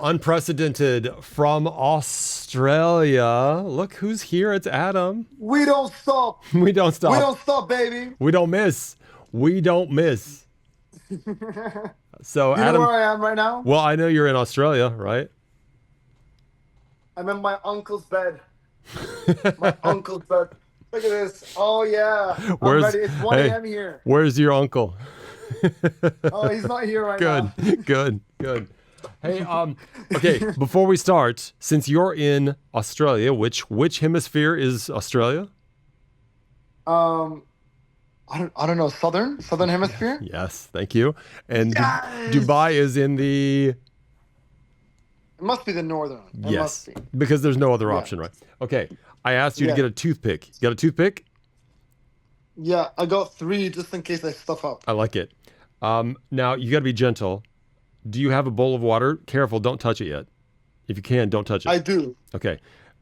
Unprecedented from Australia. Look who's here. It's Adam. We don't stop. We don't We stop. don't stop, baby. We don't miss. We don't miss. So, You know where Adam, I am right now? well, I know you're in Australia, right? I'm in my uncle's bed. My uncle's bed. Look at this. Oh yeah. I'm Where's, ready. It's 1 hey, a.m. here. where's your uncle? Oh, he's not here right Good, now. good, good. Hey, okay, before we start, since you're in Australia, which hemisphere is Australia? Um, I don't know. Southern hemisphere? Yes, thank you. And Dubai Yes. is in the It must be the northern. It must yes, be. because there's no other Yeah. option, right? Okay, I asked you to Yeah. get a toothpick. You got a toothpick? Yeah. I got three just in case I stuff up. I like it. Now you got to be gentle. Do you have a bowl of water? Careful, don't touch it yet. If you can, don't touch it. I do. Okay.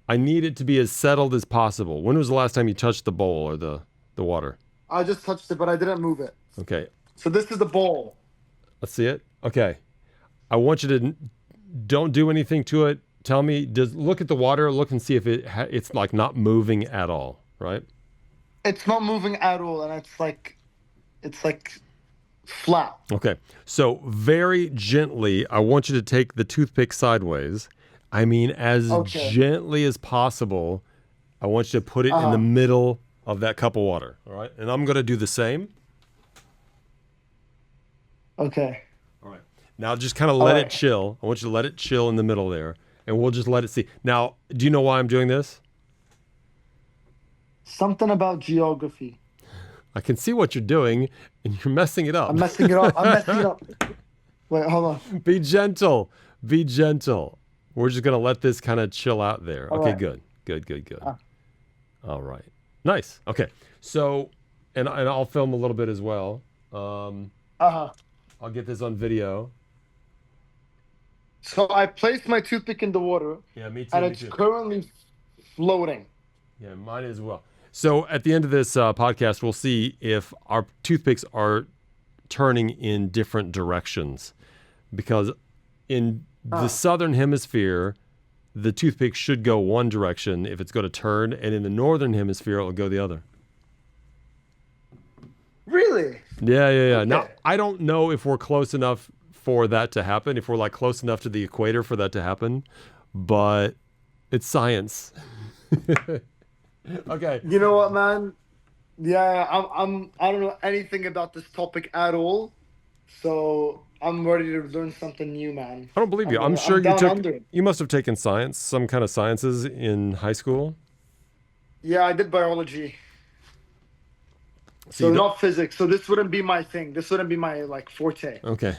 I need it to be as settled as possible. When was the last time you touched the bowl or the water? I just touched it, but I didn't move it. Okay. So this is the bowl. Let's see it. Okay. I want you to don't do anything to it. Tell me, look at the water, look and see if it's like not moving at all, right? It's not moving at all, and it's like flat. Okay. So very gently, I want you to take the toothpick sideways. I mean, as Okay. gently as possible. I want you to put it in the Uh-huh. middle of that cup of water. All right. And I'm going to do the same. Okay. All right. Now just kind of All let it right. chill. I want you to let it chill in the middle there. And we'll just let it see. Now, do you know why I'm doing this? Something about geography. I can see what you're doing, and you're messing it up. I'm messing it up. I'm messing it up. Wait, hold on. Be gentle. Be gentle. We're just going to let this kind of chill out there. All Okay, right. good. Good, good, good. Uh. All right. Nice. Okay. So, and I'll film a little bit as well. Uh-huh. I'll get this on video. So I placed my toothpick in the water, Yeah, me too. and Me it's too. currently floating. Yeah, mine as well. So at the end of this podcast, we'll see if our toothpicks are turning in different directions. Because in the southern hemisphere, the toothpick should go one direction if it's going to turn, and in the northern hemisphere, it'll go the other. Really? Yeah, yeah, yeah. Now, Okay. I don't know if we're close enough for that to happen, if we're like close enough to the equator for that to happen, but it's science. Okay. You know what, man? Yeah, I don't know anything about this topic at all. So I'm ready to learn something new, man. I don't believe you. I'm sure I'm you down took, under. you must have taken science, some kind of sciences in high school. Yeah, I did biology. So So you don't, not physics. So this wouldn't be my thing. This wouldn't be my like forte. okay.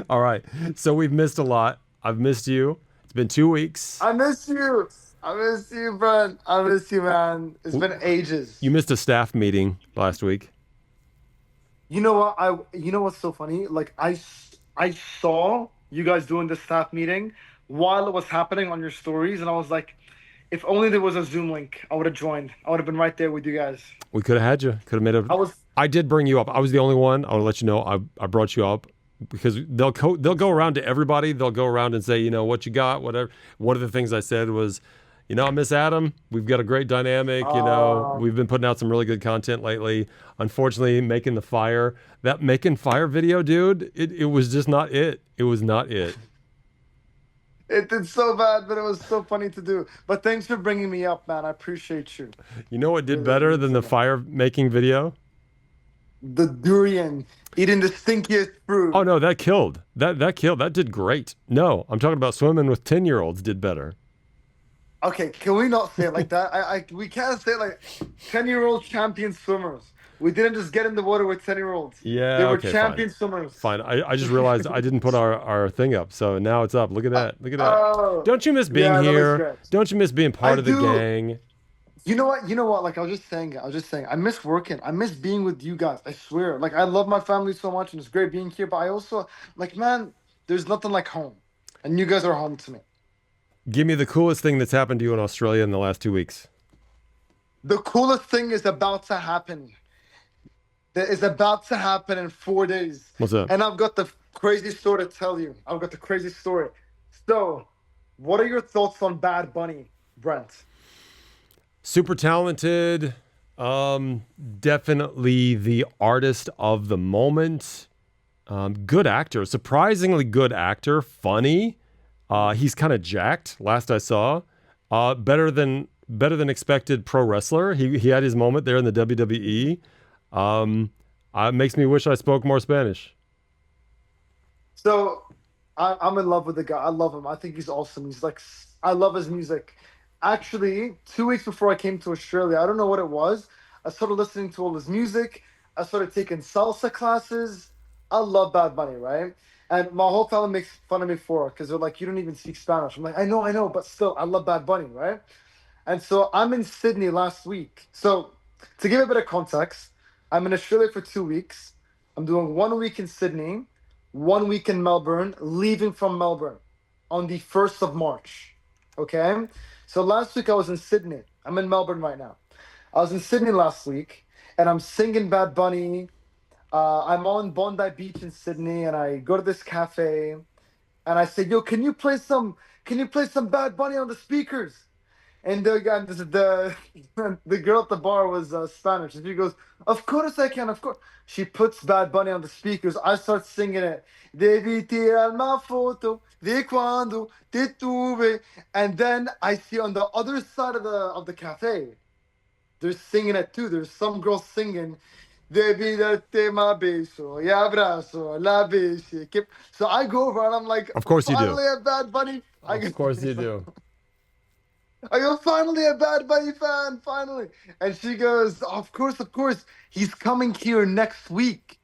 All right. So we've missed a lot. I've missed you. It's been 2 weeks. I miss you. I miss you, Brent. I miss you, man. It's been ages. You missed a staff meeting last week. You know what? You know what's so funny? Like I saw you guys doing the staff meeting while it was happening on your stories, and I was like, if only there was a Zoom link, I would have joined. I would have been right there with you guys. We could have had you. Could have made a. I was I did bring you up. I was the only one. I want to let you know. I brought you up because they'll go around to everybody. They'll go around and say, you know, what you got, whatever. One of the things I said was, you know, Miss Adam, we've got a great dynamic. You know, we've been putting out some really good content lately. Unfortunately, making fire video, dude, it was just not it. It was not it. it did so bad, but it was so funny to do. But thanks for bringing me up, man. I appreciate you. You know what did Really better means than so the much. fire making video? The durian, eating the stinkiest fruit. Oh no, that killed. That killed. That did great. No, I'm talking about swimming with 10-year-olds did better. Okay, can we not say it like that? We can't say it like 10-year-old champion swimmers. We didn't just get in the water with 10-year-olds. Yeah, They were okay, champion swimmers. Fine. I just realized I didn't put our thing up, so now it's up. Look at that. Look at that. Oh, Don't you miss being yeah, that was here? great. Don't you miss being part I of the do. gang? You know what? You know what? Like I was just saying, I miss working. I miss being with you guys. I swear. Like I love my family so much, and it's great being here. But I also like, man, there's nothing like home, and you guys are home to me. Give me the coolest thing that's happened to you in Australia in the last 2 weeks. The coolest thing is about to happen. That is about to happen in 4 days. What's up? And I've got the crazy story to tell you. I've got the crazy story. So, what are your thoughts on Bad Bunny, Brent? Super talented. Definitely the artist of the moment. Good actor, surprisingly good actor. Funny. He's kind of jacked. Last I saw, better than expected pro wrestler. He had his moment there in the WWE. Makes me wish I spoke more Spanish. So I'm in love with the guy. I love him. I think he's awesome. He's like, I love his music. Actually, 2 weeks before I came to Australia, I don't know what it was. I started listening to all his music. I started taking salsa classes. I love Bad Bunny, right? And my whole family makes fun of me for it because they're like, you don't even speak Spanish. I'm like, I know, but still, I love Bad Bunny, right? And so I'm in Sydney last week. So to give a bit of context, I'm in Australia for 2 weeks. I'm doing 1 week in Sydney, 1 week in Melbourne, leaving from Melbourne on the 1st of March. Okay? So last week I was in Sydney. I'm in Melbourne right now. I was in Sydney last week and I'm singing Bad Bunny. I'm on Bondi Beach in Sydney and I go to this cafe and I say, yo, can you play some Bad Bunny on the speakers? And the guy, the girl at the bar was Spanish, and she goes, "Of course I can, of course." She puts Bad Bunny on the speakers. I start singing it. Devi tirar una foto de cuando te tuve, and then I see on the other side of the cafe, they're singing it too. There's some girl singing. Devi darte ma beso y abrazo la besi. So I go over and I'm like, Of course you do. finally a Bad Bunny. Of course you do. I go, finally a Bad Bunny fan, finally. And she goes, of course, of course. He's coming here next week.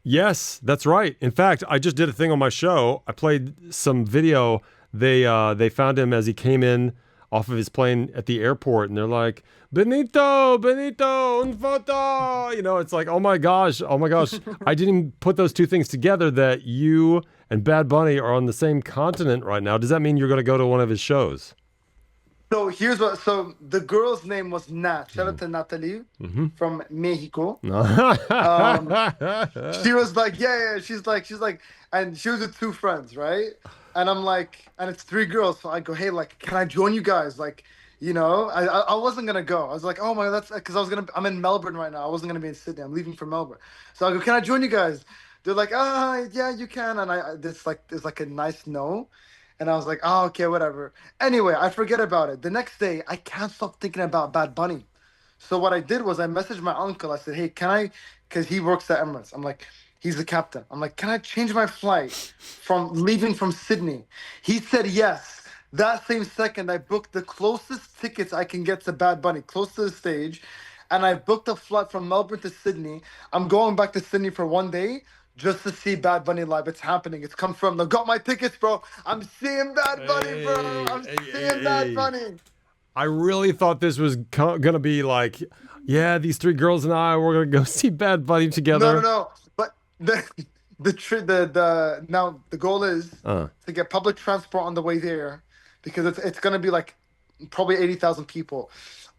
Yes, that's right. In fact, I just did a thing on my show. I played some video. They found him as he came in off of his plane at the airport, and they're like, Benito, Benito, un photo. You know, it's like, oh my gosh. I didn't even put those two things together that you and Bad Bunny are on the same continent right now. Does that mean you're going to go to one of his shows? So the girl's name was Nat. Shout out to Natalie from Mexico. She was like, yeah. She's like, and she was with two friends, right? And I'm like, and it's three girls. So I go, hey, like, can I join you guys? Like, I wasn't gonna go. I was like, oh my, that's because I'm in Melbourne right now. I wasn't gonna be in Sydney. I'm leaving for Melbourne. So I go, can I join you guys? They're like, yeah, you can. And there's like a nice no. And I was like, oh, okay, whatever. Anyway, I forget about it. The next day, I can't stop thinking about Bad Bunny. So what I did was I messaged my uncle. I said, hey, can I, because he works at Emirates. I'm like, he's the captain. I'm like, can I change my flight from leaving from Sydney? He said yes. That same second, I booked the closest tickets I can get to Bad Bunny, close to the stage. And I booked a flight from Melbourne to Sydney. I'm going back to Sydney for 1 day just to see Bad Bunny live. It's happening. It's confirmed. I got my tickets, bro. I'm seeing Bad Bunny, bro. I'm seeing Bad Bunny. I really thought this was going to be like, yeah, these three girls and I, we're going to go see Bad Bunny together. No. But now the goal is to get public transport on the way there because it's going to be like probably 80,000 people.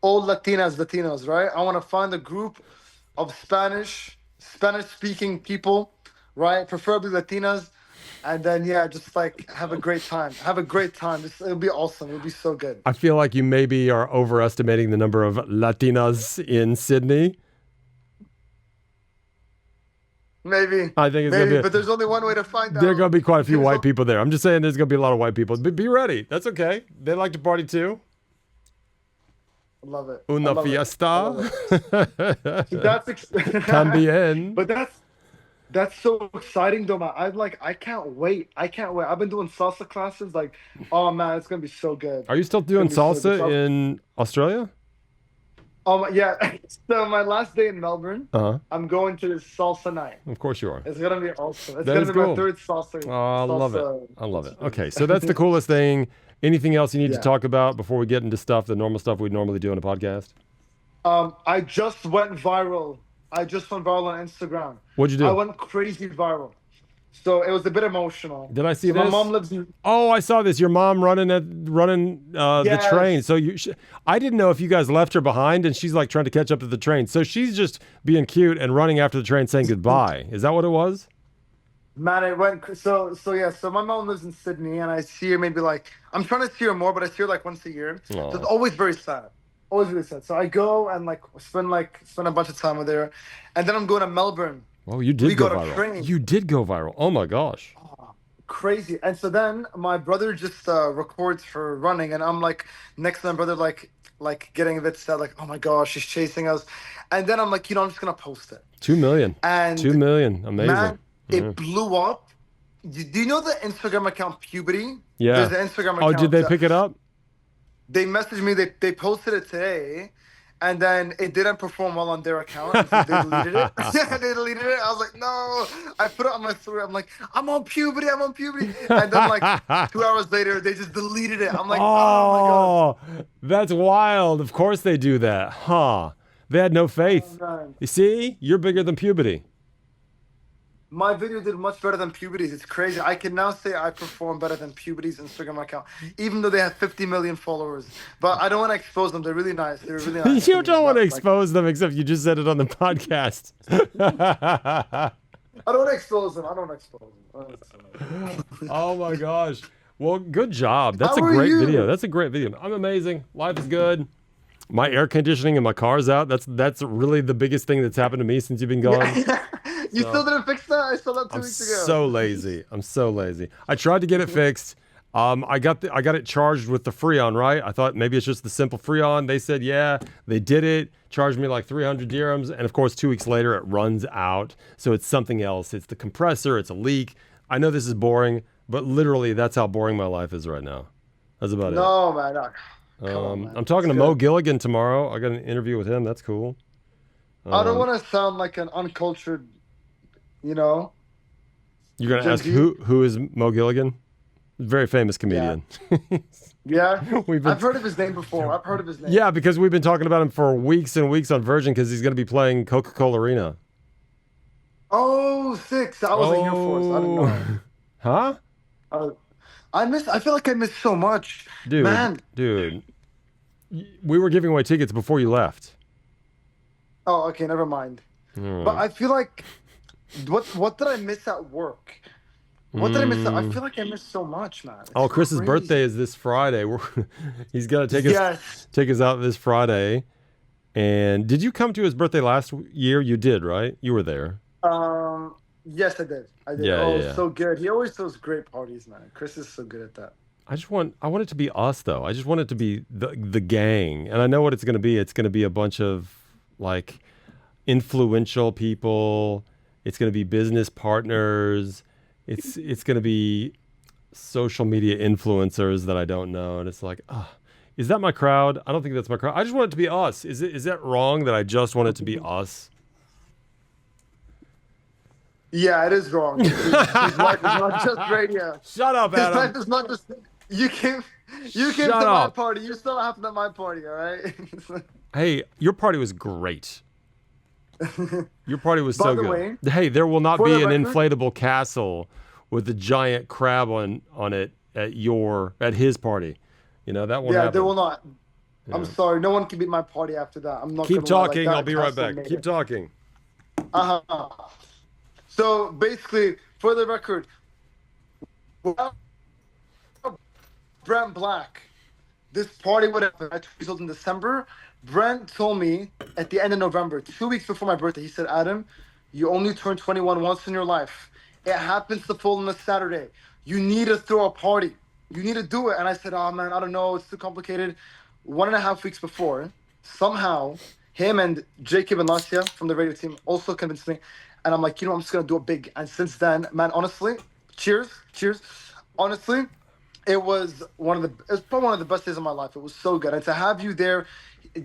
All Latinos, right? I want to find a group of Spanish-speaking people, right? Preferably Latinas. And then, yeah, just like have a great time. It'll be awesome. It'll be so good. I feel like you maybe are overestimating the number of Latinas in Sydney. Maybe. I think it's going to be. But there's only one way to find out. There are going to be quite a few white people there. I'm just saying there's going to be a lot of white people. But be ready. That's okay. They like to party too. I love it. Una fiesta. También. But that's so exciting, though, man. I can't wait. I've been doing salsa classes. Like, oh man, it's gonna be so good. Are you still doing salsa in Australia? Yeah. So my last day in Melbourne, I'm going to this salsa night. Of course you are. It's gonna be awesome. It's gonna be my third salsa. Oh, I love it. Okay, so that's the coolest thing. Anything else you need to talk about before we get into the normal stuff we normally do on a podcast? I just went viral. on Instagram. What'd you do? I went crazy viral. So it was a bit emotional. Did I see this? My mom lives in... Oh, I saw this. Your mom running the train. So I didn't know if you guys left her behind and she's like trying to catch up to the train. So she's just being cute and running after the train saying goodbye. Is that what it was? Man, it went so yeah. So my mom lives in Sydney, and I see her maybe like I'm trying to see her more, but I see her like once a year. So it's Oh, always very sad, always really sad. So I go and spend a bunch of time with her, and then I'm going to Melbourne. well, you We did go got a viral. train, You did go viral. Oh my gosh. crazy. And so then my brother just records her running, and I'm like next to my brother, like getting a bit sad, like oh my gosh, she's chasing us. And then I'm like, I'm just gonna post it. 2 million. And 2 million. Amazing. man, Yeah. it blew up. Do you know the Instagram account Pubity? There's Yeah. an Instagram Oh, did account. they pick it up? They messaged me. They posted it today, and then it didn't perform well on their account, and so they deleted it. Yeah, they deleted it. I was like, no. I put it on my story. I'm like, I'm on Puberty. I'm on Puberty. And then like 2 hours later, they just deleted it. I'm like, oh my god. Oh, that's wild. Of course they do that. Huh. They had no Oh faith. man. You see, you're bigger than puberty. My video did much better than Puberty's. It's crazy. I can now say I perform better than Puberty's Instagram account, even though they have 50 million followers. But I don't want to expose them. They're really nice. They're really nice to You me. don't want to But like, expose them, except you just said it on the podcast. I don't want to expose them. I don't want to expose them. I don't wanna expose them. Oh my gosh. Well, good job. That's How a are great video. you? That's a great video. I'm amazing. Life is good. My air conditioning in my car's out. That's really the biggest thing that's happened to me since you've been gone. Yeah. You So still didn't fix that? I saw that two I'm weeks ago. so lazy. I'm so lazy. I tried to get it fixed. I got it charged with the Freon, right? I thought maybe it's just the simple Freon. They said, yeah, they did it. Charged me like 300 dirhams. And of course, 2 weeks later, it runs out. So it's something else. It's the compressor. It's a leak. I know this is boring, but literally that's how boring my life is right now. That's about it. No, man. No. Come on, man. I'm talking It's to Mo good. Gilligan tomorrow. I got an interview with him. That's cool. I don't Um, want to sound like an uncultured, you know, you're gonna Gen ask Z. who is Mo Gilligan? Very famous Yeah. comedian. Yeah. We've been I've heard of his name before. I've heard of his name. Yeah, because we've been talking about him for weeks and weeks on Virgin because he's going to be playing Coca-Cola Arena. Oh, six. I wasn't here for it, so I didn't Oh, know. huh? Uh, I feel like I missed so much. Dude, Man. dude, we were giving away tickets before you left. Oh, okay, never mind. But Hmm. I feel like what did I miss at work? What did I miss? I Mm. feel like I missed so much, man. It's Oh, Chris's birthday crazy. is this Friday. He's got to Yes. take us out this Friday. And did you come to his birthday last year? You did, right? You were there. Yes, I did. I did. Yeah, Oh, yeah, it was yeah. so good. He always throws great parties, man. Chris is so good at that. I want it to be us though. I just want it to be the gang. And I know what it's going to be. It's going to be a bunch of like influential people. It's going to be business partners. It's going to be social media influencers that I don't know. And it's like, oh, is that my crowd? I don't think that's my crowd. I just want it to be us. Is that wrong that I just want it to be us? Yeah, it is wrong. His life is not just radio. Shut up, His life Adam. is not just. You came, you came Shut to my up. party. You still happened at my party, all right? Hey, your party was great. Your party was By so the good. way, Hey, there will not for the be an record, inflatable castle with a giant crab on it at his party. You know, that won't yeah, they happen. will not. I'm Yeah. sorry, no one can beat my party after that. I'm not Keep gonna lie, like talking. I'll that be right castle back. made Keep it. talking. Uh-huh. So basically, for the record, Brent Black, this party would have been held in December. Brent told me at the end of November, 2 weeks before my birthday, he said, Adam, you only turn 21 once in your life. It happens to fall on a Saturday. You need to throw a party. You need to do it. And I said, oh man, I don't know. It's too complicated. 1.5 weeks before, somehow, him and Jacob and Lassia from the radio team also convinced me. And I'm like, I'm just going to do it big. And since then, man, honestly, cheers, cheers. Honestly, it was probably one of the best days of my life. It was so good. And to have you there,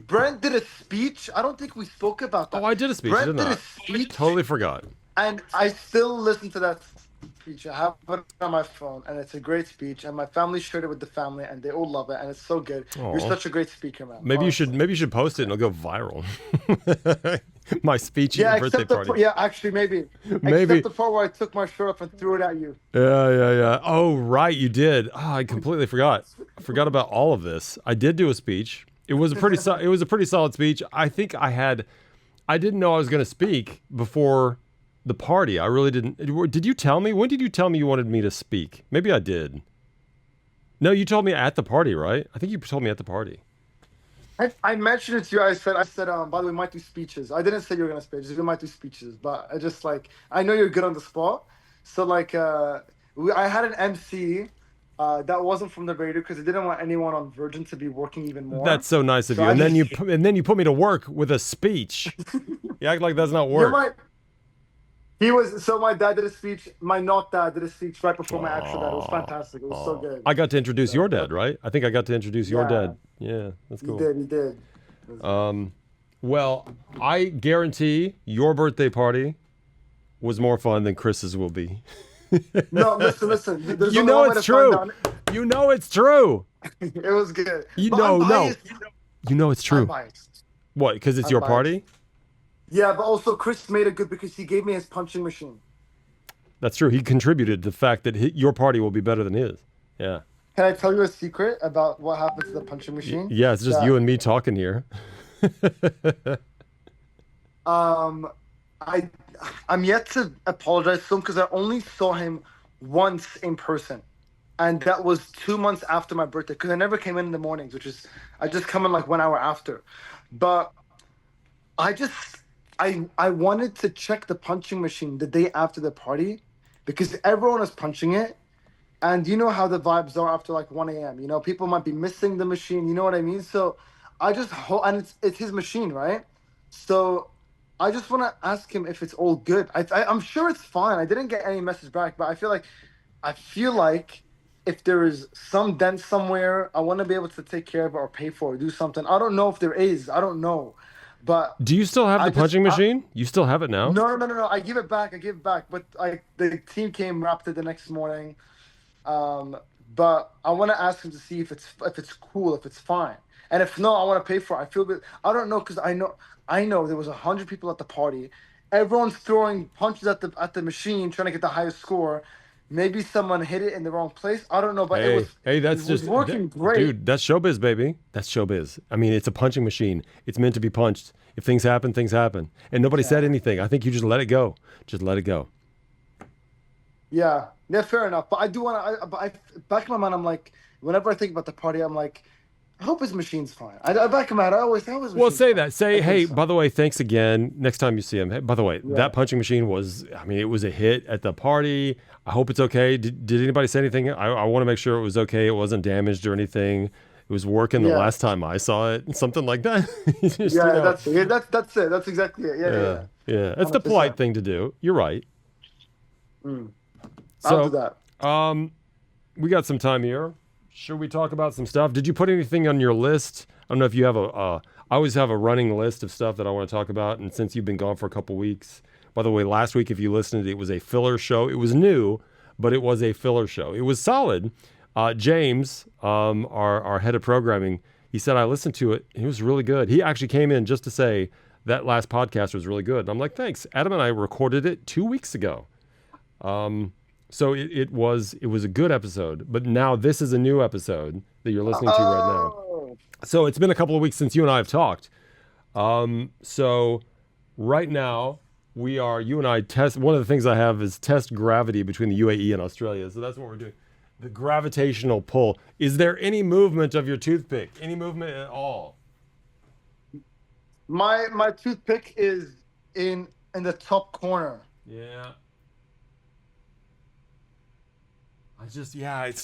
Brent did a speech. I don't think we spoke about Oh, that. I did a speech, Brent didn't did a I? speech, Totally forgot. and I still listen to that speech. I have it on my phone, and it's a great speech. And my family shared it with the family, and they all love it, and it's so good. You're Oh, such a great speaker, man. maybe Honestly. you should post it and it'll go viral. My speech at Yeah, your birthday party. yeah, actually, maybe. Except Maybe. the part where I took my shirt off and threw it at you. Yeah, yeah, yeah. Oh, right, you did. Oh, I completely forgot. I forgot about all of this. I did do a speech. It was a it was a pretty solid speech. I think I didn't know I was going to speak before the party. I really didn't. Did you tell me? When did you tell me you wanted me to speak? Maybe I did. No, you told me at the party, right? I think you told me at the party. I mentioned it to you. I said, by the way, we might do speeches. I didn't say you were gonna speak. Just we might do speeches, but I just like I know you're good on the spot. So like, I had an MC, that wasn't from the radio because I didn't want anyone on Virgin to be working even more. That's so nice of So you. I And then just, you put me to work with a speech. You act like that's not you're work. my. He was so my dad did a speech. My not dad did a speech right before my actual dad. It was fantastic. It was so good. I got to introduce So your dad, right? I think I got to introduce your yeah, dad. Yeah, that's he cool. did. He did. It was good. Well, I guarantee your birthday party was more fun than Chris's will be. No, listen. There's You only know one way it's to find true. out. You know it's true. It was good. You But I'm know, no. biased. You know it's I'm true. biased. What? Because it's I'm your biased. party? Yeah, but also Chris made it good because he gave me his punching machine. That's true. He contributed to the fact that your party will be better than his. Yeah. Can I tell you a secret about what happened to the punching machine? Yeah, it's just That you and me talking here. um, I I'm yet to apologize to him because I only saw him once in person, and that was 2 months after my birthday. Because I never came in the mornings, which is I just come in like 1 hour after. But I just I wanted to check the punching machine the day after the party because everyone was punching it. And you know how the vibes are after like 1 a.m. You know, people might be missing the machine. You know what I mean? So I just hope, and it's his machine, right? So I just want to ask him if it's all good. I'm sure it's fine. I didn't get any message back, but I feel like if there is some dent somewhere, I want to be able to take care of it or pay for it, do something. I don't know if there is. I don't know, but Do you still have I the just punching machine? You still have it now? no. I give it back. I give it back. But the team came, wrapped it the next morning. Um, but I want to ask him to see if it's cool, if it's fine, and if no, I want to pay for it. I feel good. I don't know because I know there was 100 people at the party. Everyone's throwing punches at the machine, trying to get the highest score. Maybe someone hit it in the wrong place. I don't know, but it was Hey, that's it was just working great. dude. That's showbiz, baby. That's showbiz. I mean, it's a punching machine. It's meant to be punched. If things happen, things happen. And nobody said anything. I think you just let it go. Just let it go. Yeah, fair enough. But I do want to. Back in my mind, I'm like, whenever I think about the party, I'm like, I hope his machine's fine. Back in my head, I always his Well, machine's say fine. that. Say, I think hey, so. by the way, thanks again. Next time you see him, hey, by the way, that punching machine was, I mean, it was a hit at the party. I hope it's okay. Did anybody say anything? I want to make sure it was okay. It wasn't damaged or anything. It was working the Yeah. last time I saw it. Something like that. Just, you Yeah, know, that's it. That's it. That's exactly it. Yeah. yeah. That's the 100%. polite thing to do. You're right. I'll do So, that. we got some time here. Should we talk about some stuff? Did you put anything on your list? I don't know if you have I always have a running list of stuff that I want to talk about. And since you've been gone for a couple weeks, by the way, last week, if you listened, it was a filler show. It was new, but it was a filler show. It was solid. James, our head of programming, he said, I listened to it. It was really good. He actually came in just to say that last podcast was really good. And I'm like, thanks. Adam and I recorded it 2 weeks ago. So it was a good episode, but now this is a new episode that you're listening to right now. Oh, So it's been a couple of weeks since you and I have talked. So right now you and I test, one of the things I have is test gravity between the UAE and Australia. So that's what we're doing. The gravitational pull. Is there any movement of your toothpick? Any movement at all? my toothpick is in the top corner. Yeah. It's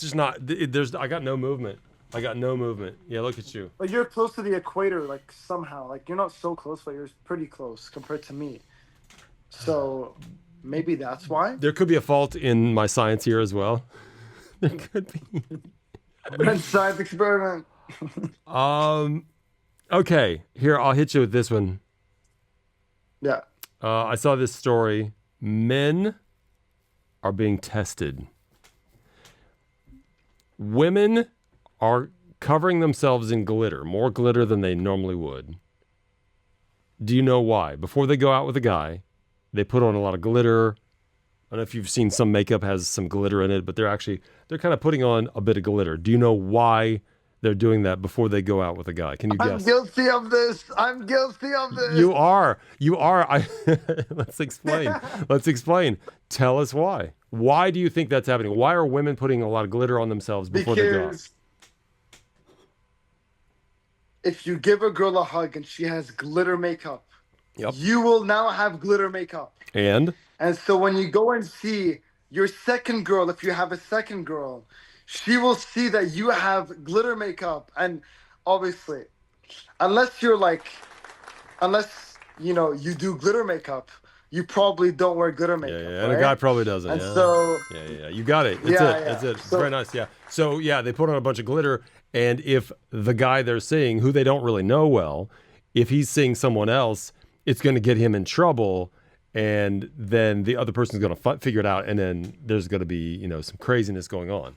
just not, I got no movement. Yeah, look at you. But you're close to the equator, like somehow. Like you're not so close, but you're pretty close compared to me. So maybe that's why. There could be a fault in my science here as well. There could be. Brent science experiment. Okay, here, I'll hit you with this one. Yeah. I saw this story. Men are being tested. Women are covering themselves in glitter, more glitter than they normally would. Do you know why? Before they go out with a guy, they put on a lot of glitter. I don't know if you've seen some makeup has some glitter in it, but they're kind of putting on a bit of glitter. Do you know why they're doing that before they go out with a guy? Can you I'm guess? guilty of this. I'm guilty of this. You are. Let's explain. Let's explain. Tell us why. Why do you think that's happening? Why are women putting a lot of glitter on themselves before they go out? Because if you give a girl a hug and she has glitter makeup, Yep. you will now have glitter makeup. And And so when you go and see your second girl, if you have a second girl, she will see that you have glitter makeup. And obviously, unless you're like, unless, you know, you do glitter makeup, you probably don't wear glitter yeah, makeup. yeah, Right? and a guy probably doesn't. And yeah. so, Yeah. You got it. That's Yeah, it. yeah. That's it. So- Very nice. Yeah. So yeah, they put on a bunch of glitter, and if the guy they're seeing, who they don't really know well, if he's seeing someone else, it's going to get him in trouble, and then the other person's going to figure it out, and then there's going to be, you know, some craziness going on.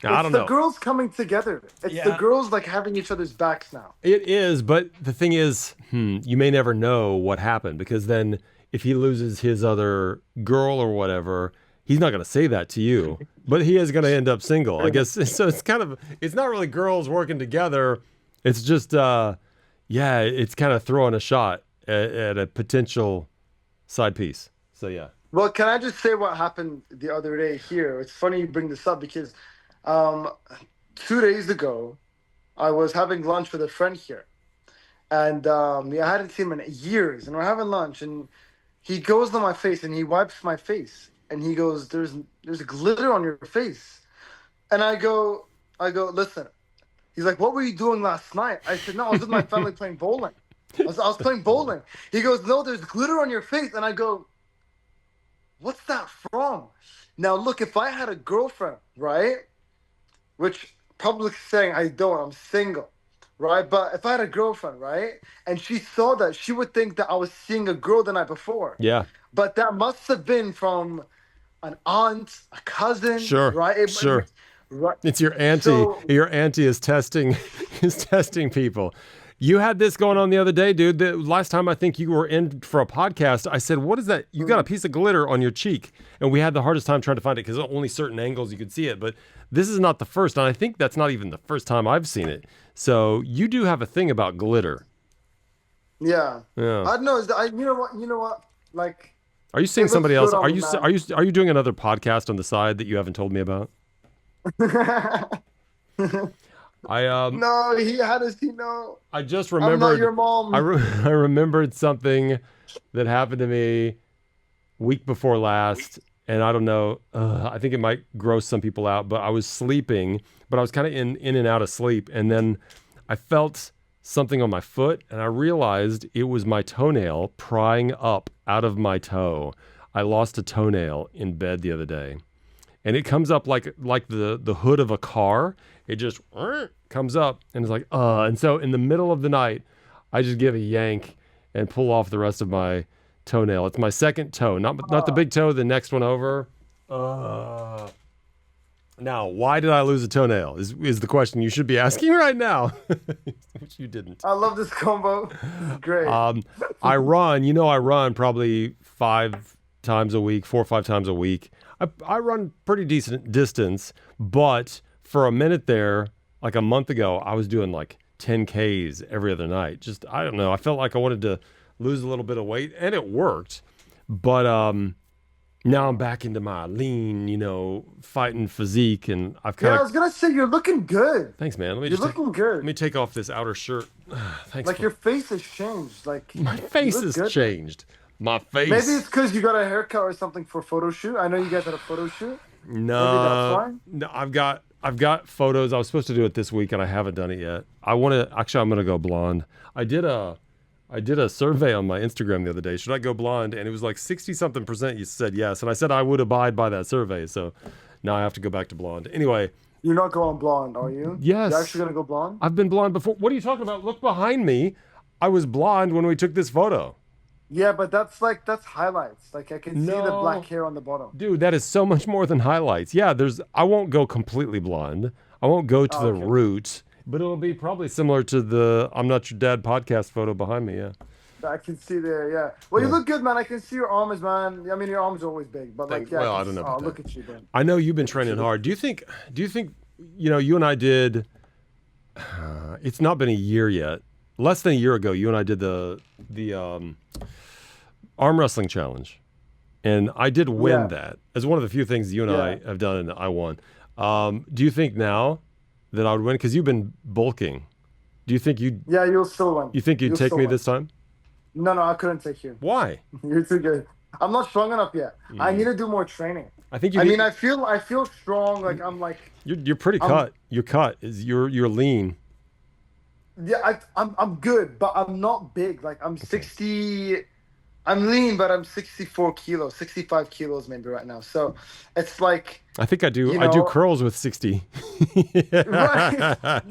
Now, I don't it's know. the girls coming together. It's Yeah. the girls like having each other's backs now. It is, but the thing is, you may never know what happened, because then if he loses his other girl or whatever, he's not going to say that to you, but he is going to end up single, I guess. So it's kind of, it's not really girls working together. It's just, it's kind of throwing a shot at a potential side piece. So yeah. Well, can I just say what happened the other day here? It's funny you bring this up because 2 days ago, I was having lunch with a friend here. And I hadn't seen him in years. And we're having lunch. And he goes to my face and he wipes my face. And he goes, there's glitter on your face. And I go, listen. He's like, what were you doing last night? I said, no, I was with my family playing bowling. I was playing bowling. He goes, no, there's glitter on your face. And I go, what's that from? Now, look, if I had a girlfriend, right, which public saying I don't, I'm single, right? But if I had a girlfriend, right, and she saw that, she would think that I was seeing a girl the night before. Yeah. But that must have been from an aunt, a cousin, Sure. right? Sure. Right. It's your auntie. So- Your auntie is testing people. You had this going on the other day, dude. The last time I think you were in for a podcast, I said, what is that? You got a piece of glitter on your cheek. And we had the hardest time trying to find it because only certain angles you could see it. But this is not the first. And I think that's not even the first time I've seen it. So you do have a thing about glitter. Yeah. Yeah. I don't know. You know what? Like, Are you seeing looks somebody else? good on Are the you map. are you doing another podcast on the side that you haven't told me about? No, how does he know? I just I'm not remembered. your mom. I remembered something that happened to me week before last, and I don't know. I think it might gross some people out, but I was sleeping, but I was kind of in and out of sleep, and then I felt something on my foot, and I realized it was my toenail prying up out of my toe. I lost a toenail in bed the other day, and it comes up like the hood of a car. It just comes up and it's like, and so in the middle of the night, I just give a yank and pull off the rest of my toenail. It's my second toe, not the big toe, the next one over. Now, why did I lose a toenail is the question you should be asking right now, which you didn't. I love this combo. This is great. I run probably 5 times a week, 4 or 5 times a week. I run pretty decent distance, but for a minute there, like a month ago, I was doing like 10Ks every other night. Just, I don't know. I felt like I wanted to lose a little bit of weight, and it worked. But now I'm back into my lean, fighting physique, and I've kind I of. was gonna say you're looking good. Thanks, man. You're looking good. Let me take off this outer shirt. Thanks. Like your face has changed. Like My face you look has good. changed. My face. Maybe it's because you got a haircut or something for a photo shoot. I know you guys had a photo shoot. No, I've got photos. I was supposed to do it this week, and I haven't done it yet. I'm gonna go blonde. I did a survey on my Instagram the other day. Should I go blonde? And it was like 60-something% you said yes, and I said I would abide by that survey. So now I have to go back to blonde. Anyway, You're not going blonde, are you? Yes. You're actually gonna go blonde? I've been blonde before. What are you talking about? Look behind me. I was blonde when we took this photo. Yeah, but that's highlights. Like I can see the No. black hair on the bottom. Dude, that is so much more than highlights. Yeah, I won't go completely blonde. I won't go to the okay. root, but it'll be probably similar to the I'm Not Your Dad podcast photo behind me, yeah. I can see there, yeah. Well, you look good, man. I can see your arms, man. I mean, your arms are always big, but like, yeah. Well, I don't know about look that. at you, man. I know you've been training hard. Do you think, you and I did It's not been a year yet. Less than a year ago, you and I did the arm wrestling challenge, and I did win Yeah, that. As one of the few things you and yeah, I have done, and I won. Do you think now that I would win? Because you've been bulking. Do you think yeah. You'll still win. you'd You'll take still me win. this time? No, no, I couldn't take you. Why? You're too good. I'm not strong enough yet. I need to do more training. I think you I mean, need. I feel strong. You're pretty I'm cut. You're cut. You're lean. yeah, I'm good, but I'm not big. Like I'm Okay. 60. I'm lean, but I'm 64 kilos, 65 kilos maybe right now. So it's like, I think I do. you I do know, curls with 60. right. I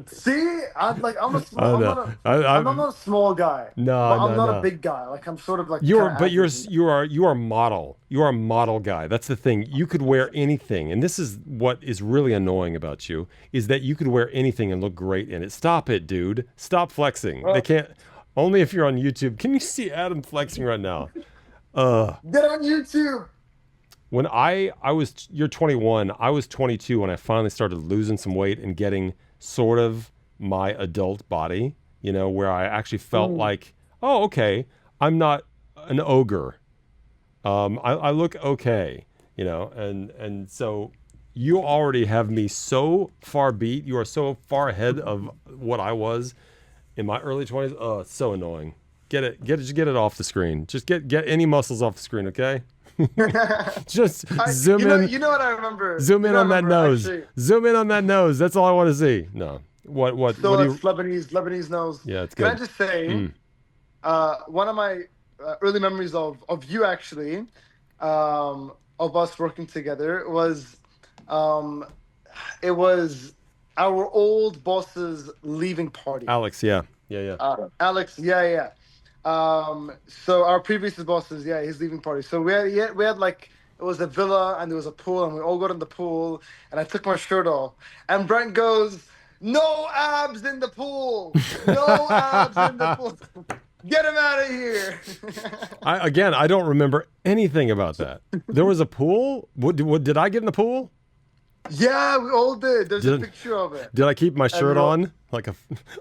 See, I'm know. not a, I'm I'm not a small guy, no, but I'm no, not a no. big guy. Like I'm sort of like kind of average. You are model. You are a model guy. That's the thing. You could wear anything, and this is what is really annoying about you is that you could wear anything and look great in it. Stop it, dude. Stop flexing. They Well, can't. Only if you're on YouTube. Can you see Adam flexing right now? Uh, get on YouTube. when I was you're 21, I was 22 when I finally started losing some weight and getting sort of my adult body, where I actually felt Mm. like, oh, okay, I'm not an ogre. I look okay, and so you already have me so far beat. You are so far ahead of what I was in my early 20s. Oh, it's so annoying. Just get it off the screen. Just get any muscles off the screen, okay? Just zoom You in know, I on that remember nose. actually. Zoom in on that nose. That's all I want to see. No. What So do that's you Lebanese nose. Yeah, it's Can I good. just say, Mm. one of my early memories of you actually, of us working together was, um, it was our old boss's leaving party. Alex, yeah. Yeah, yeah. Alex, yeah, yeah. So our previous bosses, yeah, his leaving party. So we had like it was a villa and there was a pool and we all got in the pool and I took my shirt off and Brent goes, "No abs in the pool, no abs in the pool, get him out of here." I don't remember anything about that. There was a pool? What did I get in the pool? Yeah, we all did. There's a Did picture of it, did I keep my and shirt we all. on like a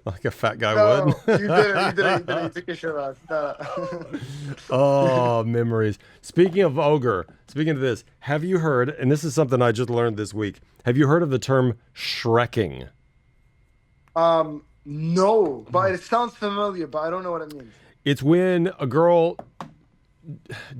like a fat guy would? No, you didn't. You didn't. You didn't. You took your shirt off. No. Oh, memories. Speaking of ogre, speaking of this, have you heard, and this is something I just learned this week, have you heard of the term shrekking? No, but it sounds familiar, but I don't know what it means. It's when a girl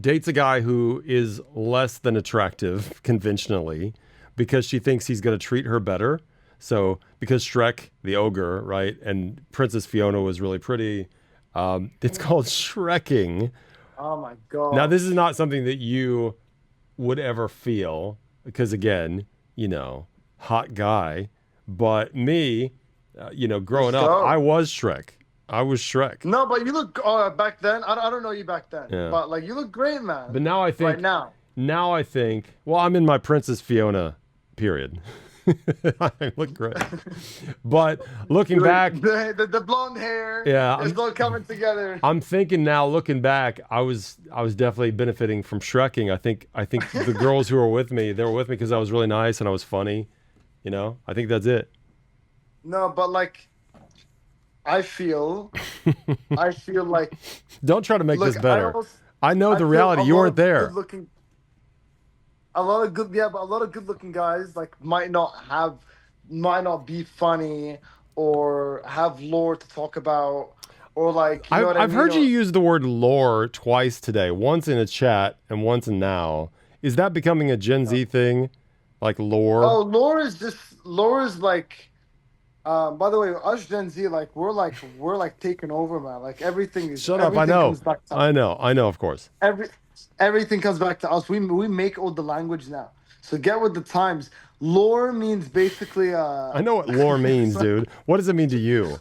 dates a guy who is less than attractive conventionally because she thinks he's going to treat her better. So, because Shrek, the ogre, right, and Princess Fiona was really pretty, it's called shrekking. Oh my Now, this gosh. is not something that you would ever feel because, again, hot guy. But me, Let's growing up, I go. was Shrek. I was Shrek. No, but you look back then. I don't know you back then, Yeah. but like you look great, But man. now I Right think, now. well, I'm in my Princess Fiona period. I look great. But looking You look back, the blonde hair yeah, is all coming together. I'm thinking now, looking back, I was definitely benefiting from Shrekking. I think the girls who were with me, they were with me because I was really nice and I was funny. I think that's it. No, but like I feel, I feel like Don't try to make this look. I better. almost I know I the feel reality. a You lot weren't of there. good looking, a lot of good, yeah, but a lot of good looking guys like might not be funny or have lore to talk about or like you know what I I've mean heard you or use the word lore twice today. Once in a chat and once in now. Is that becoming a Gen Z thing? Like lore? oh lore is like by the way us Gen Z like we're like taking over, man. Like Shut up. I everything know. comes back to I know. I know. Of course. every everything comes back to us. We make all the language now, so get with the times. Lore means basically I know what lore it's means, like, dude. What does it mean to you?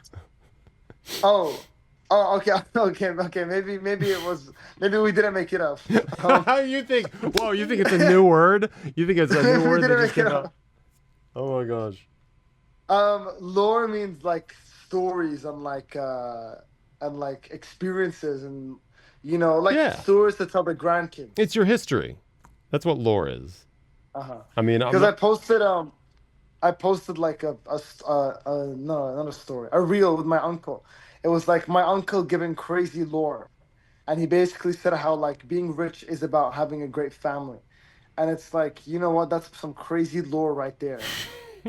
oh okay okay maybe it was maybe we didn't make it up. um You think? Whoa! You think it's a new word? You think it's a new maybe we word that didn't just make it came out? up. Oh my gosh! Lore means like stories and like experiences and like Yeah, stories to tell the grandkids. it's your history. That's what lore is. Uh-huh. I mean, I'm Because I not. posted I posted like no, not a story, a reel with my uncle. It was like my uncle giving crazy lore, and he basically said how like being rich is about having a great family, and it's like, you know what? That's some crazy lore right there.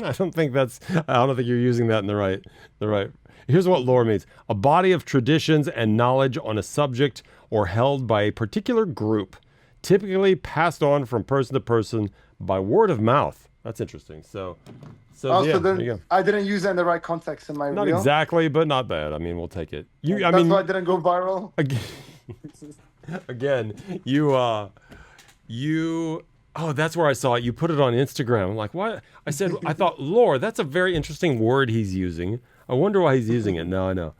I don't think that's. I don't think you're using that in the right. Here's what lore means: a body of traditions and knowledge on a subject or held by a particular group, typically passed on from person to person by word of mouth. That's interesting. So Also, yeah, there then you go. I didn't use it in the right context in my Not reel. exactly, but not bad. I mean, we'll take it. I That's why I mean, didn't go viral. again, again, you. Oh, that's where I saw it. You put it on Instagram. I'm like, what? I said, I thought, lore. That's a very interesting word he's using. I wonder why he's using it. No, I know.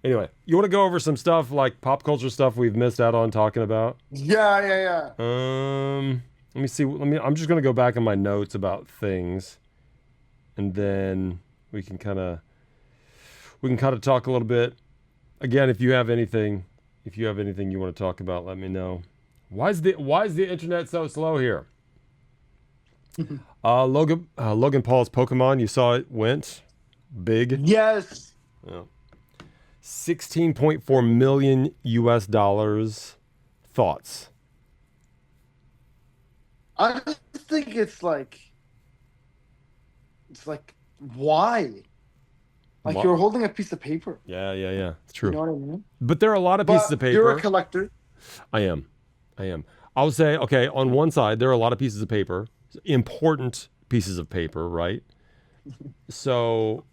Anyway, you want to go over some stuff like pop culture stuff we've missed out on talking about? Yeah, yeah, yeah. Let me see. I'm just gonna go back in my notes about things, and then we can kind of talk a little bit. Again, if you have anything you want to talk about, let me know. Why is the internet so slow here? Logan Paul's Pokemon. You saw it went big. Yes. Yeah. 16.4 million US dollars. Thoughts? I just think it's like why? Like you're holding a piece of paper. Yeah. It's You true. know what I mean? But there are a lot of pieces But of you're a paper. collector. I am. I am. I'll say, okay, on one side, there are a lot of pieces of paper, important pieces of paper, right? So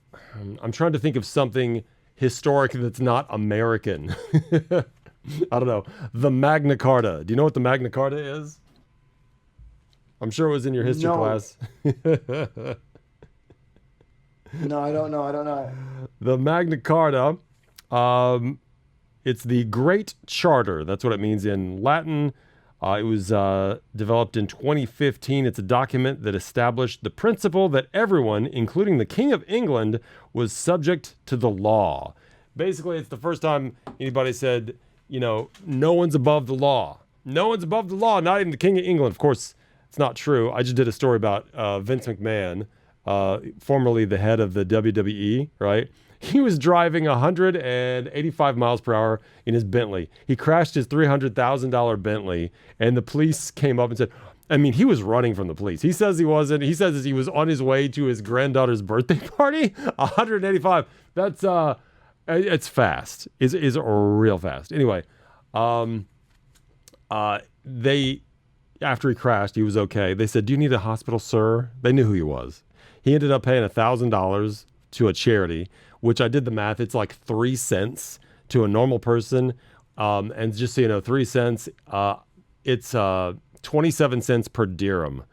I'm trying to think of something historic that's not American. I don't know. The Magna Carta. Do you know what the Magna Carta is? I'm sure it was in your history No, class. no, I don't know. I don't know. The Magna Carta, it's the Great Charter. That's what it means in Latin. It was developed in 2015. It's a document that established the principle that everyone, including the King of England, was subject to the law. Basically, it's the first time anybody said, no one's above the law. No one's above the law, not even the King of England. Of course, it's not true. I just did a story about Vince McMahon, formerly the head of the WWE, right? He was driving 185 miles per hour in his Bentley. He crashed his $300,000 Bentley, and the police came up and said, I mean, he was running from the police. He says he wasn't. He says he was on his way to his granddaughter's birthday party. 185. That's it's fast. Is real fast. Anyway, they after he crashed, he was okay. They said, "Do you need a hospital, sir?" They knew who he was. He ended up paying $1,000 to a charity, which I did the math. It's like 3 cents to a normal person. And just so you know, 3 cents, it's 27 cents per dirham.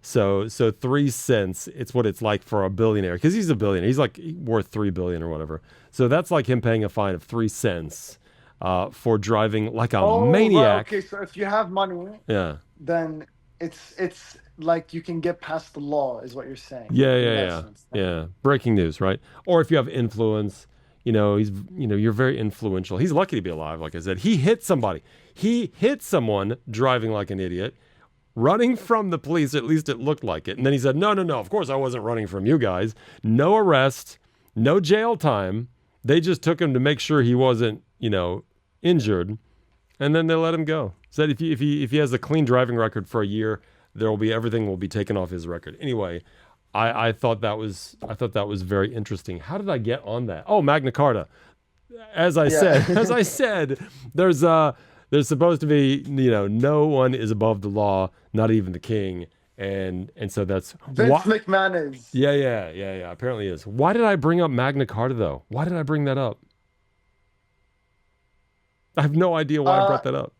So 3 cents, it's what it's like for a billionaire, because he's a billionaire. He's like worth 3 billion or whatever. So that's like him paying a fine of 3 cents for driving like a Oh, right. maniac. Okay, so if you have money, Yeah. then it's like you can get past the law, is what you're saying Yeah, in yeah, that yeah, sense. Then. yeah. Breaking news, right? Or if you have influence, you're very influential. He's lucky to be alive, like I said. He hit somebody. He hit someone driving like an idiot, running from the police. At least it looked like it. And then he said, no. Of course I wasn't running from you guys. No arrest, no jail time. They just took him to make sure he wasn't, injured, and then they let him go. Said if he has a clean driving record for a year, everything will be taken off his record. Anyway, I thought that was very interesting. How did I get on that? Oh, Magna Carta. As I said, there's supposed to be, no one is above the law, not even the king, and so that's Vince McMahon is. Yeah. Apparently is. Why did I bring up Magna Carta though? Why did I bring that up? I have no idea why I brought that up.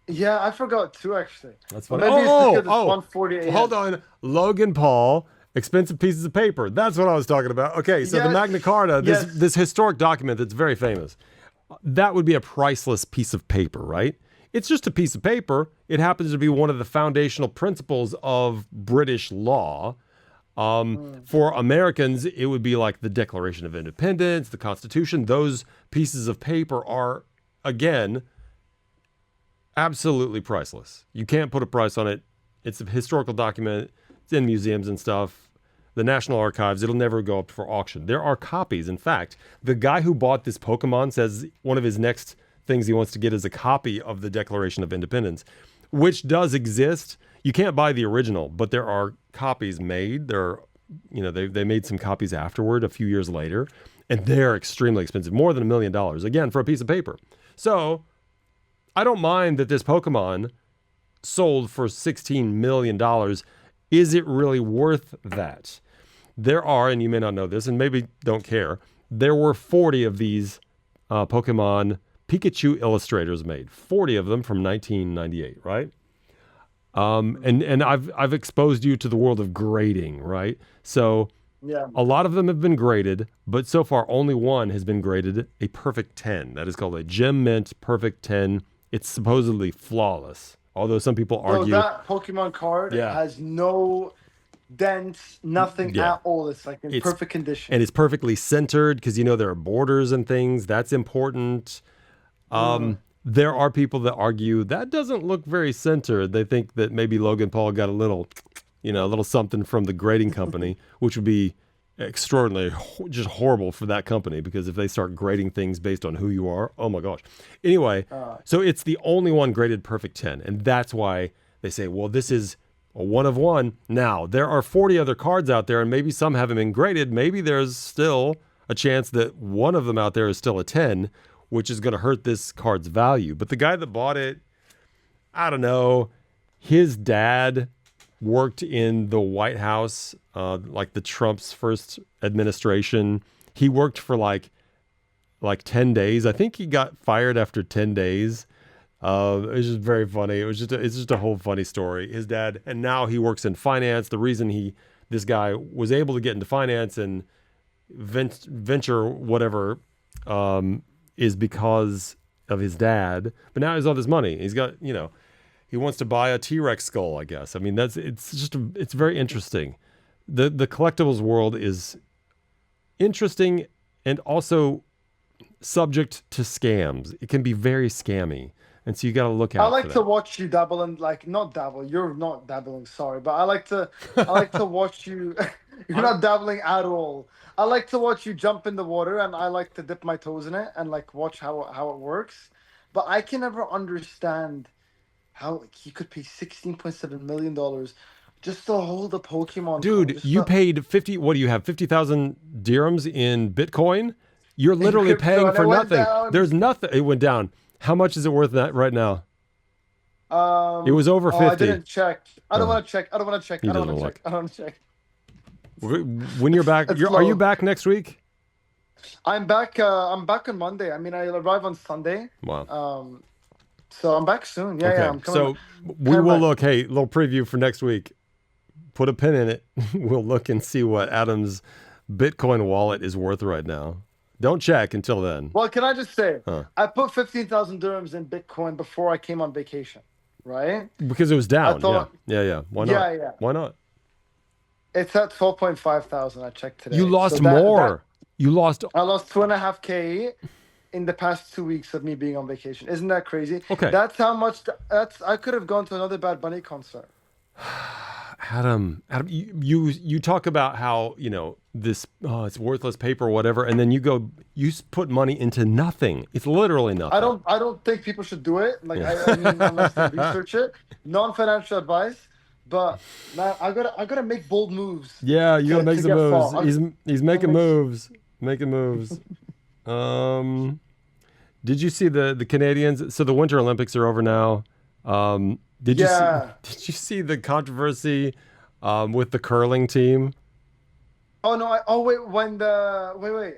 Yeah, I forgot too, actually. That's Or funny. maybe it's because it's 1:40 a.m. Hold on. Logan Paul, expensive pieces of paper. That's what I was talking about. Okay, so the Yes, Magna Carta, yes. this historic document that's very famous, that would be a priceless piece of paper, right? It's just a piece of paper. It happens to be one of the foundational principles of British law. For Americans, it would be like the Declaration of Independence, the Constitution. Those pieces of paper are, again, absolutely priceless. You can't put a price on it. It's a historical document. It's in museums and stuff. the National Archives. It'll never go up for auction. There are copies. In fact, the guy who bought this Pokemon says one of his next things he wants to get is a copy of the Declaration of Independence, which does exist. You can't buy the original, but there are copies made. They made some copies afterward a few years later, and they're extremely expensive, more than $1 million, again, for a piece of paper. So I don't mind that this Pokemon sold for $16 million. Is it really worth that? There are, and you may not know this, and maybe don't care, there were 40 of these Pokemon Pikachu illustrators made. 40 of them from 1998, right? And I've exposed you to the world of grading, right? So a lot of them have been graded, but so far only one has been graded a perfect 10. That is called a Gem Mint Perfect 10. It's supposedly flawless. Although some people argue that Pokemon card has no dents, nothing at all. It's like in perfect condition. And it's perfectly centered because, there are borders and things. That's important. There are people that argue that doesn't look very centered. They think that maybe Logan Paul got a little something from the grading company, which would be extraordinarily just horrible for that company, because if they start grading things based on who you are, oh my gosh. Anyway, so it's the only one graded perfect 10, and that's why they say, well, this is a one of one. Now, there are 40 other cards out there, and maybe some haven't been graded. Maybe there's still a chance that one of them out there is still a 10, which is going to hurt this card's value. But the guy that bought it, I don't know, his dad worked in the White House, like the Trump's first administration. He worked for like 10 days. I think he got fired after 10 days. It was just very funny. It's just a whole funny story. His dad, and now he works in finance. The reason this guy was able to get into finance and venture whatever, is because of his dad. But now he has all this money. He's got, he wants to buy a T-Rex skull, I guess. I mean, it's very interesting. The collectibles world is interesting and also subject to scams. It can be very scammy. And so you got to look out. I like to watch you dabble in, not dabble. You're not dabbling, sorry, but I like to watch you. You're not dabbling at all. I like to watch you jump in the water, and I like to dip my toes in it and watch how it works. But I can never understand how he could pay $16.7 million just to hold a Pokemon. Dude, you paid 50. What do you have? 50,000 dirhams in Bitcoin. You're literally paying for nothing. There's nothing. It went down. How much is it worth that right now? It was over 50. I didn't check. I don't want to check. I don't want to check. I don't want to check. When you're back, are you back next week? I'm back. I'm back on Monday. I mean, I arrive on Sunday. Wow. So I'm back soon. Yeah, okay. I'm coming. So we will look. Hey, little preview for next week. Put a pin in it. We'll look and see what Adam's Bitcoin wallet is worth right now. Don't check until then. Well, can I just say, I put 15,000 dirhams in Bitcoin before I came on vacation, right? Because it was down. Yeah. Why not? Yeah. Why not? It's at 12.5 thousand. I checked today. You lost more. I lost 2.5K in the past 2 weeks of me being on vacation. Isn't that crazy? Okay. That's how much. I could have gone to another Bad Bunny concert. Adam, you talk about how this it's worthless paper or whatever, and then you put money into nothing. It's literally nothing. I don't think people should do it. I mean, unless they research it. Non-financial advice. But man, I gotta make bold moves. Yeah, you gotta make some moves. He's making moves. Did you see the Canadians? So the Winter Olympics are over now. Did you see the controversy with the curling team? Oh no! Wait.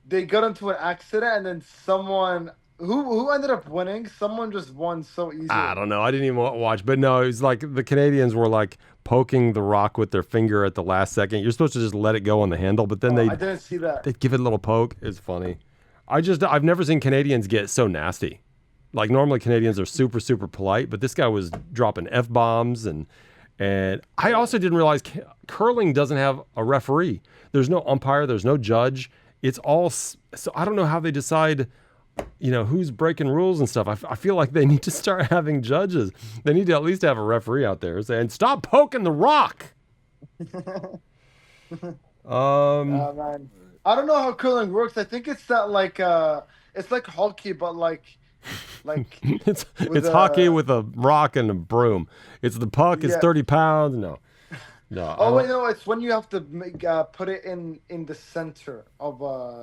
They got into an accident, and then someone who ended up winning. Someone just won so easily. I don't know. I didn't even watch, but no, it was like the Canadians were poking the rock with their finger at the last second. You're supposed to just let it go on the handle, but then I didn't see that. They'd give it a little poke. It's funny. I've never seen Canadians get so nasty. Normally Canadians are super, super polite, but this guy was dropping F-bombs and I also didn't realize curling doesn't have a referee. There's no umpire. There's no judge. It's all, so I don't know how they decide, who's breaking rules and stuff. I feel like they need to start having judges. They need to at least have a referee out there saying, stop poking the rock. Um, Man. I don't know how curling works. I think it's that like it's like hockey, but like with it's hockey a with a rock and a broom. It's the puck. It's yeah. 30 pounds. No, no, I Oh wait, don't. no, it's when you have to make put it in the center of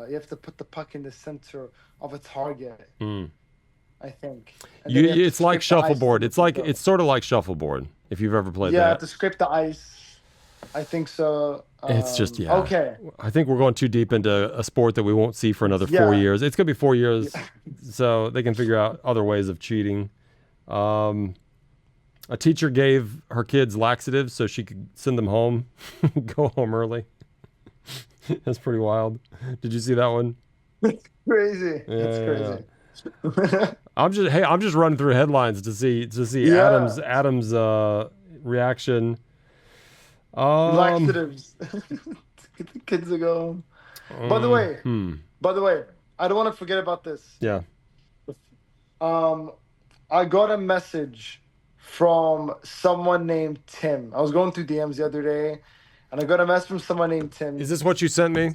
you have to put the puck in the center of a target, Mm. I think, and then you have to It's like scrape the ice to shuffleboard. let it go. It's sort of like shuffleboard if you've ever played Yeah, that. to scrape the ice. I think so. It's just yeah. Okay. I think we're going too deep into a sport that we won't see for another four Yeah. years. It's gonna be 4 years, Yeah. so they can figure out other ways of cheating. Um, a teacher gave her kids laxatives so she could send them home, go home early. That's pretty wild. Did you see that one? Crazy. Yeah, It's yeah, yeah. crazy. I'm just running through headlines to see Yeah. Adam's reaction. Um, Laxatives. Get the kids to go home. By the um, way, hmm. by the way, I don't want to forget about this. Yeah. Um, I got a message from someone named Tim. I was going through DMs the other day, and I got a message from someone named Is Tim. this what you sent me?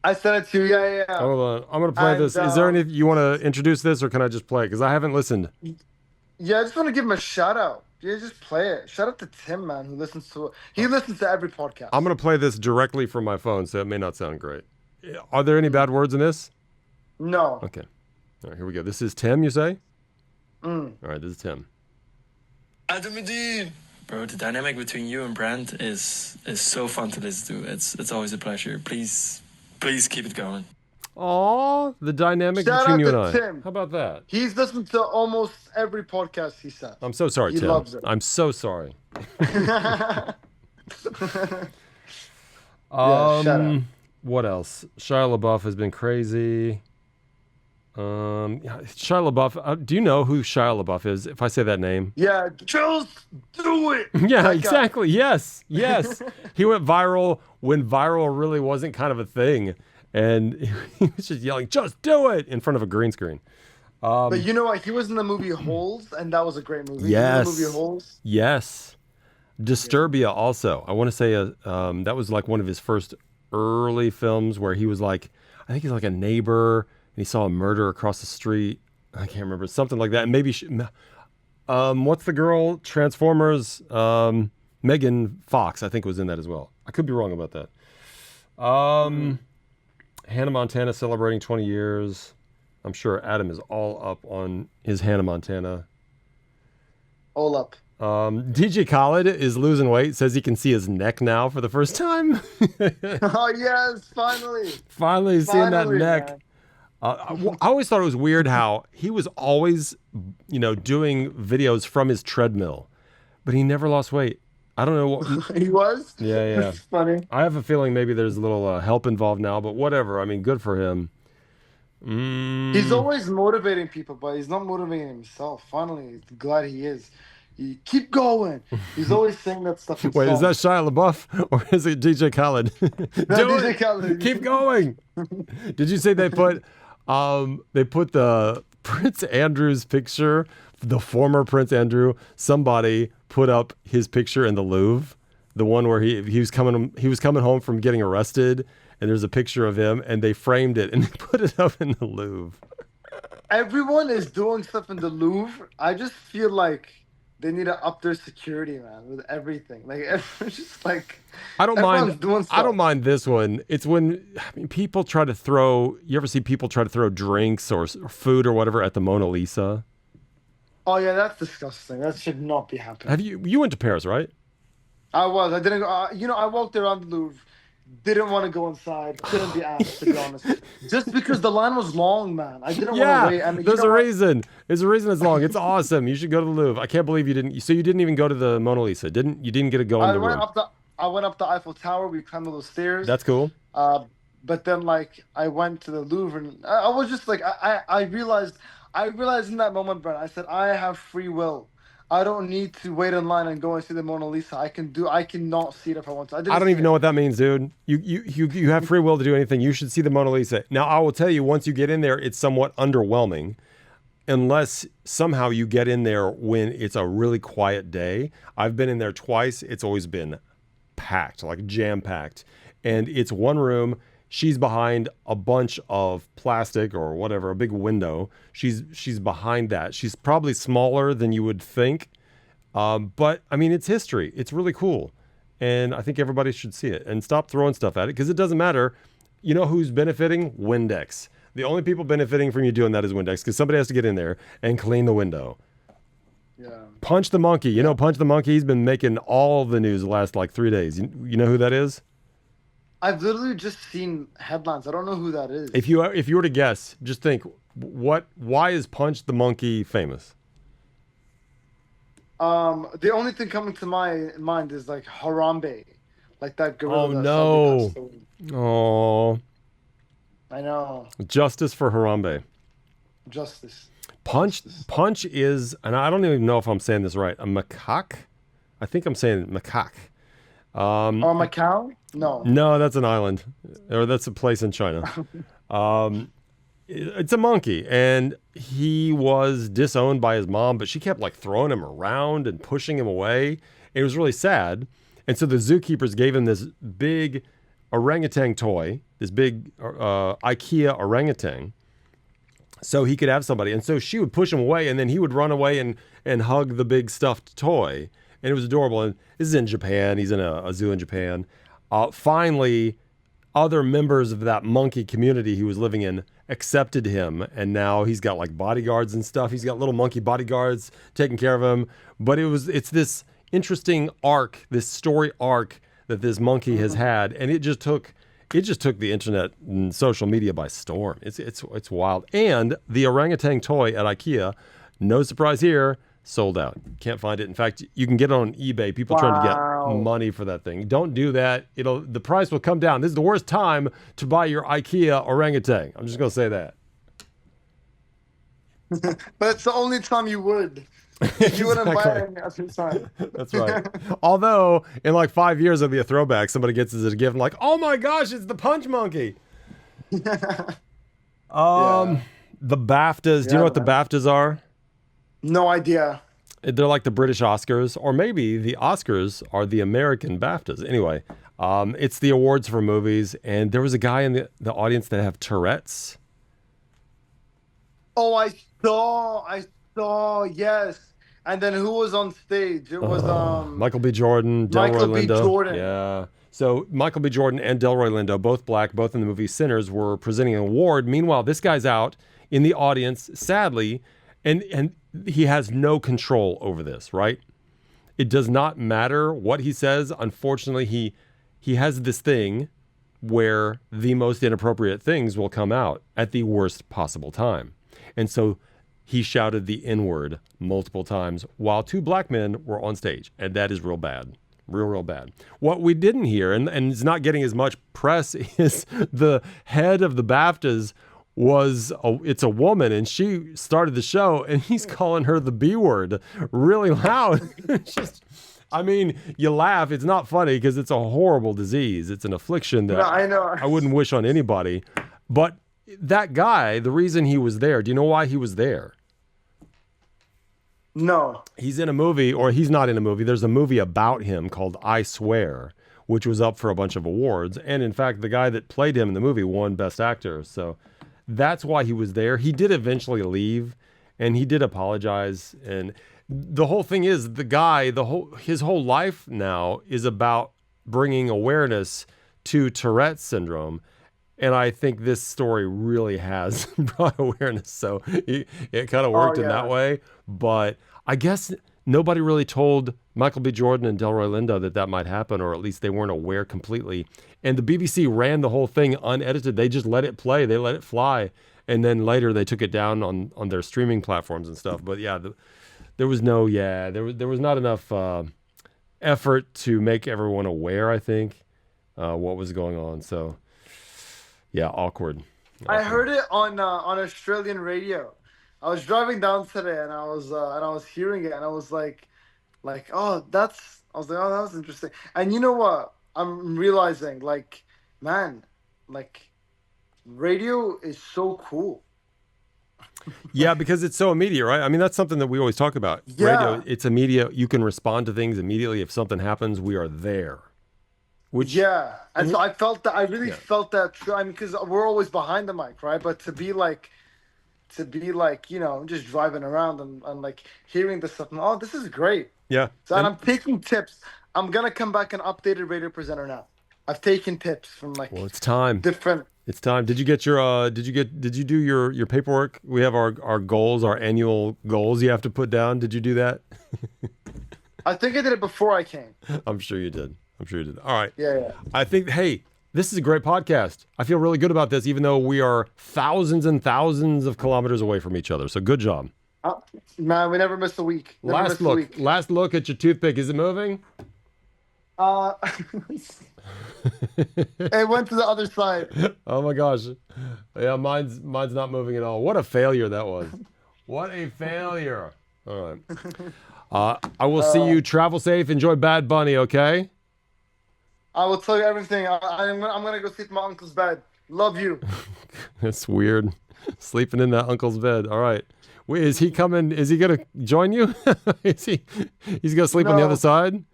I sent it to you. Yeah, yeah, yeah. Hold on. I'm gonna play And this. Is there any you want to introduce this, or can I just play it? Because I haven't listened. yeah, I just want to give him a shout out. Yeah, just play it. Shout out to Tim, man, who listens to he listens to every podcast. I'm gonna play this directly from my phone, so it may not sound great. Are there any bad words in this? No. Okay. All right, here we go. This is Tim, you say? Mm. All right, this is Tim. Adam, bro, the dynamic between you and Brent is so fun to listen to. It's always a pleasure. Please keep it going. Aw, the dynamic Shout between out you and to I. Tim. How about that? He's listened to almost every podcast he sent. I'm so sorry, He Tim. loves it. I'm so sorry. Yeah, shout out. What else? Shia LaBeouf has been crazy. Yeah, Shia LaBeouf. Do you know who Shia LaBeouf is? If I say that name. Yeah, just do it. Yeah, That guy. exactly. Yes, yes. He went viral when viral really wasn't kind of a thing, and he was just yelling, "Just do it!" in front of a green screen. But you know what? He was in the movie Holes, and that was a great movie. Yes. The movie Holes. Yes. Disturbia also. I want to say that was like one of his first early films where he was like, I think he's like a neighbor and he saw a murder across the street. I can't remember, something like that. And maybe what's the girl? Transformers. Megan Fox, I think, was in that as well. I could be wrong about that. Hannah Montana celebrating 20 years. I'm sure Adam is all up on his Hannah Montana. All up. DJ Khaled is losing weight. Says he can see his neck now for the first time. Oh yes, finally. Finally seeing that Finally, neck. man. I always thought it was weird how he was always, doing videos from his treadmill, but he never lost weight. I don't know what. He was. Yeah. It's funny. I have a feeling maybe there's a little help involved now, but whatever. I mean, good for him. He's always motivating people, but he's not motivating himself. Finally, glad he is. Keep going. He's always saying that stuff. In Wait, is that songs. Shia LaBeouf or is it DJ Khaled? Do DJ it. Khaled. Keep going. Did you say they put the Prince Andrew's picture, the former Prince Andrew? Somebody put up his picture in the Louvre, the one where he was coming home from getting arrested, and there's a picture of him, and they framed it and they put it up in the Louvre. Everyone is doing stuff in the Louvre. I just feel like they need to up their security, man, with everything. Like everyone's just like I don't everyone's mind. doing stuff. I don't mind this one. It's when people try to throw. You ever see people try to throw drinks or food or whatever at the Mona Lisa? Oh yeah, that's disgusting. That should not be happening. Have you went to Paris, right? I didn't go. I walked around the Louvre. Didn't want to go inside. Couldn't be asked, to be honest. Just because the line was long, man. I didn't want to wait. And there's a reason. There's a reason it's long. It's awesome. You should go to the Louvre. I can't believe you didn't. So you didn't even go to the Mona Lisa. You didn't get to go in the room. I went up the Eiffel Tower. We climbed all those stairs. That's cool. But then I went to the Louvre, and I was just like, I realized in that moment, Brent. I said, I have free will. I don't need to wait in line and go and see the Mona Lisa. I cannot see it if I want to. I don't even know what that means, dude. You have free will to do anything. You should see the Mona Lisa. Now, I will tell you, once you get in there, it's somewhat underwhelming, unless somehow you get in there when it's a really quiet day. I've been in there twice. It's always been packed, like jam packed, and it's one room. She's behind a bunch of plastic or whatever, a big window. She's behind that. She's probably smaller than you would think, but I mean, it's history. It's really cool, and I think everybody should see it and stop throwing stuff at it because it doesn't matter. You know who's benefiting? Windex. The only people benefiting from you doing that is Windex because somebody has to get in there and clean the window. Yeah. Punch the Monkey. You know, Punch the Monkey. He's been making all the news the last like 3 days. You know who that is? I've literally just seen headlines. I don't know who that is. If you were to guess, just think, why is Punch the Monkey famous? The only thing coming to my mind is like Harambe, like that gorilla. Oh that no! sadly passed away. Oh, I know. justice for Harambe. Justice. Punch is, and I don't even know if I'm saying this right, a macaque. I think I'm saying macaque. Or Macau? No. No, that's an island, or that's a place in China. It's a monkey, and he was disowned by his mom, but she kept like throwing him around and pushing him away. It was really sad, and so the zookeepers gave him this big orangutan toy, this big IKEA orangutan, so he could have somebody. And so she would push him away, and then he would run away and hug the big stuffed toy, and it was adorable. And this is in Japan. He's in a zoo in Japan. Finally, other members of that monkey community he was living in accepted him, and now he's got like bodyguards and stuff. He's got little monkey bodyguards taking care of him. But it's this interesting arc, this story arc that this monkey has had, and it just took the internet and social media by storm. It's wild. And the orangutan toy at IKEA, no surprise here, sold out. Can't find it. In fact, you can get it on eBay. People trying to get money for that thing. Don't do that. The price will come down. This is the worst time to buy your IKEA orangutan. I'm just gonna say that. But it's the only time you would. You wouldn't buy it every time. That's right. Although in like 5 years it'll be a throwback. Somebody gets it as a gift and like, oh my gosh, it's the Punch Monkey. The BAFTAs. Do you know what the BAFTAs are? No idea. They're like the British Oscars, or maybe the Oscars are the American BAFTAs. Anyway, it's the awards for movies, and there was a guy in the audience that have Tourette's. Oh, I saw, yes. And then who was on stage? It was Michael B. Jordan, Michael Delroy B. Lindo. Jordan. Yeah. So Michael B. Jordan and Delroy Lindo, both black, both in the movie Sinners, were presenting an award. Meanwhile, this guy's out in the audience, sadly, and he has no control over this, right? It does not matter what he says. Unfortunately, he has this thing where the most inappropriate things will come out at the worst possible time. And so he shouted the N-word multiple times while two black men were on stage. And that is real bad. Real bad. What we didn't hear, and it's not getting as much press, is the head of the BAFTAs it's a woman, and she started the show, and he's calling her the B word really loud. It's just, I mean, you laugh. It's not funny because it's a horrible disease. It's an affliction that I know. I wouldn't wish on anybody. But that guy, the reason he was there, do you know why he was there? No. He's in a movie, or he's not in a movie. There's a movie about him called I Swear, which was up for a bunch of awards. And in fact, the guy that played him in the movie won Best Actor. So that's why he was there. He did eventually leave, and he did apologize. And the whole thing is, the guy, his whole life now is about bringing awareness to Tourette's syndrome. And I think this story really has brought awareness. So it kind of worked in that way. But I guess nobody really told Michael B. Jordan and Delroy Lindo that might happen, or at least they weren't aware completely. And the BBC ran the whole thing unedited. They just let it play. They let it fly. And then later they took it down on their streaming platforms and stuff. But yeah, there was not enough effort to make everyone aware, I think, what was going on. So yeah, awkward. I heard it on Australian radio. I was driving down today, and I was hearing it, and I was like, oh, that was interesting. And you know what? I'm realizing, like, man, like, radio is so cool. Yeah, because it's so immediate, right? I mean, that's something that we always talk about. Yeah. Radio, it's immediate. You can respond to things immediately. If something happens, we are there. Which Yeah, and so I felt that. I really Yeah. felt that. I mean, because we're always behind the mic, right? But to be like, just driving around and like hearing this stuff. Oh, this is great. yeah. So, and And I'm taking tips. I'm gonna come back an updated radio presenter now. I've taken tips from like well, it's time. different. It's time. Did you get your did you do your paperwork? We have our goals, our annual goals you have to put down. Did you do that? I think I did it before I came. I'm sure you did. I'm sure you did. All right. Yeah. I think, hey, this is a great podcast. I feel really good about this, even though we are thousands and thousands of kilometers away from each other. So good job. Man, we never miss a week. Never miss a week. Last look at your toothpick. Is it moving? It went to the other side. Oh my gosh. Yeah, mine's not moving at all. What a failure that was. What a failure. All right. I will see you. Travel safe. Enjoy Bad Bunny, okay? I will tell you everything. I'm gonna go sleep in my uncle's bed. Love you. That's weird. Sleeping in that uncle's bed. All right. Wait, is he coming? Is he gonna join you? He's gonna sleep on the No. other side?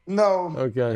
No. Okay.